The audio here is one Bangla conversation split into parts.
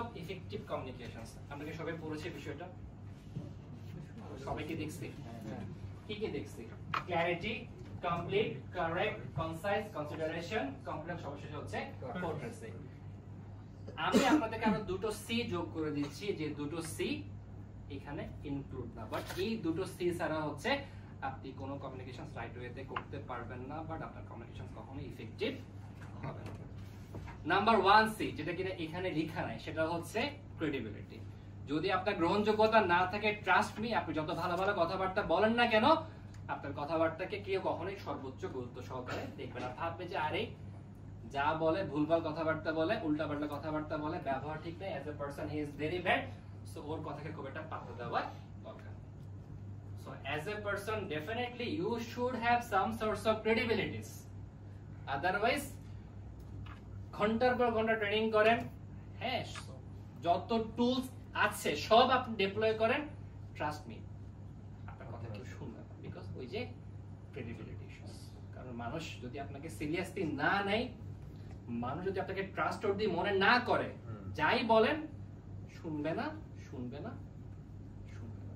of effective communications আমরা কি সবাই পড়েছি বিষয়টা সবাই কি দেখছি কি কি দেখছি clarity complete correct concise consideration complex সবশেষে হচ্ছে পোর্ট্রেসি আমি আপনাদেরকে আরো দুটো সি যোগ করে দিচ্ছি যে দুটো সি এখানে ইনক্লুড না বাট এই দুটো সি ছাড়া হচ্ছে আপনি কোনো কমিউনিকেশন রাইট ওয়েতে করতে পারবেন না বাট আপনার কমিউনিকেশন কখনোই ইফেক্টিভ হবে না নাম্বার 1 সি যেটা কিনা এখানে লেখা নাই সেটা হচ্ছে ক্রেডিবিলিটি যদি আপনার গ্রহণযোগ্যতা না থাকে ট্রাস্ট মি আপনি যত ভালো ভালো কথাবার্তা বলেন না কেন আপনার কথাবার্তাকে কেউ কখনোই সর্বোচ্চ গুরুত্ব সহকারে দেখবে না ভাববে যে আরে যা বলে ভুলভাল কথাবার্তা বলে উল্টাপাল্টা কথাবার্তা বলে ব্যবহার ঠিক নাই as a person he is very bad so ওর কথাকে খুব একটা পাত্তা দেওয়া দরকার so as a person definitely you should have some source of credibilities otherwise ঘন্টার পর ঘন্টা ট্রেনিং করেন হ্যাঁ যত টুলস আছে সব আপনি ডিপ্লয় করেন ট্রাস্ট মি আপনার কথা কেউ শুনবে না বিকজ ওই যে ক্রেডিবিলিটি ইস্যুস কারণ মানুষ যদি আপনাকে সিরিয়াসলি না নেয় মানুষ যদি আপনাকে ট্রাস্ট দিয়ে মনে না করে যাই বলেন শুনবে না শুনবে না শুনবে না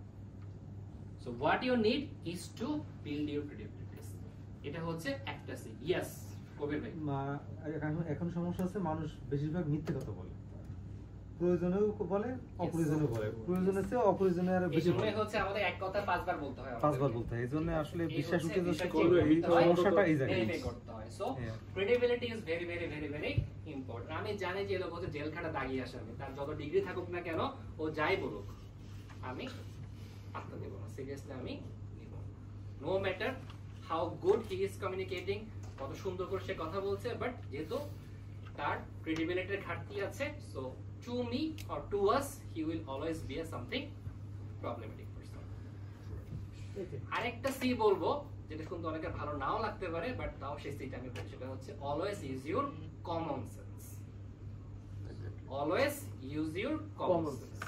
so what you need is to build your credibilities এটা হচ্ছে একটা সি ইয়েস কবির ভাই এখন সমস্যা আছে মানুষ বেশিরভাগ মিথ্যে কথা বলে প্রয়োজনেও বলে অপ্রয়োজনেও বলে প্রয়োজনের চেয়ে অপ্রয়োজনে আর বেশি বলে হচ্ছে আমাদের এক কথা পাঁচবার বলতে হয় এইজন্য আসলে বিশ্বাস উঠে যাচ্ছে এই সমস্যাটা এই জায়গায় ভেরিফাই করতে হয় so credibility is very very very very important আমি জানি যে লোক হচ্ছে জেল খাটা দাগিয়ে আসামি তার যত ডিগ্রি থাকুক না কেন ও যাই বলুক আমি পাত্তা দেব না সিরিয়াসলি আমি নিব no matter how good he is communicating কত সুন্দর করে সে কথা বলছে বাট যেহেতু তার ক্রেডিবিলিটির ঘাটতি আছে so to me or to us he will always be a something problematic person আরেকটা সি বলবো যেটা শুনতে অনেকের ভালো নাও লাগতে পারে বাট তাও সেই সিটা আমি বলছি সেটা হচ্ছে always use your common sense always use your common sense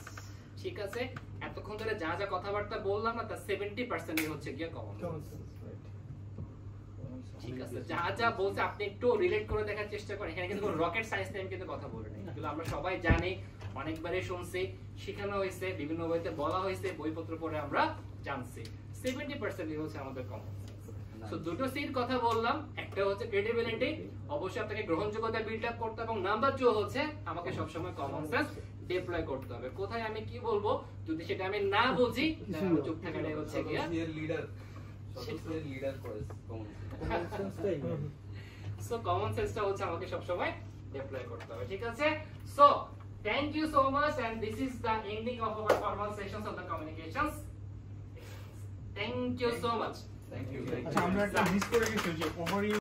ঠিক আছে এতক্ষণ ধরে যা যা কথাবার্তা বললাম না তার 70% ই হচ্ছে গিয়ে কমন সেন্স ঠিক আছে যা যা বলছে আপনি একটু রিলেট করে দেখার চেষ্টা করেন এখানে কিন্তু রকেট সায়েন্স নিয়ে কিন্তু কথা বলে নাই এগুলো আমরা সবাই জানি অনেকবারই শুনছি শেখানো হয়েছে বিভিন্ন বইতে বলা হয়েছে বইপত্র পড়ে আমরা জানছি 70% ই হচ্ছে আমাদের কমন সেন্স সো দুটো সির কথা বললাম একটা হচ্ছে ক্রেডিবিলিটি অবশ্যই আপনাকে গ্রহণযোগ্যতা বিল্ড আপ করতে হবে এবং নাম্বার 2 হচ্ছে আমাকে সব সময় কমন সেন্স ডিপ্লয় করতে হবে কোথায় আমি কি বলবো যদি সেটা আমি না বুঝি তাহলে চুপ থাকাটাই হচ্ছে কি লিডার সবচেয়ে লিডার করে কমন সেন্সটাই সো কমন সেন্সটা হচ্ছে আমাকে সব সময় ডিপ্লয় করতে হবে ঠিক আছে so thank you so much and this is the ending of our formal sessions of the communications thank you so much thank you আচ্ছা আমরা একটা মিস করে গেছি যে ওভারভিউ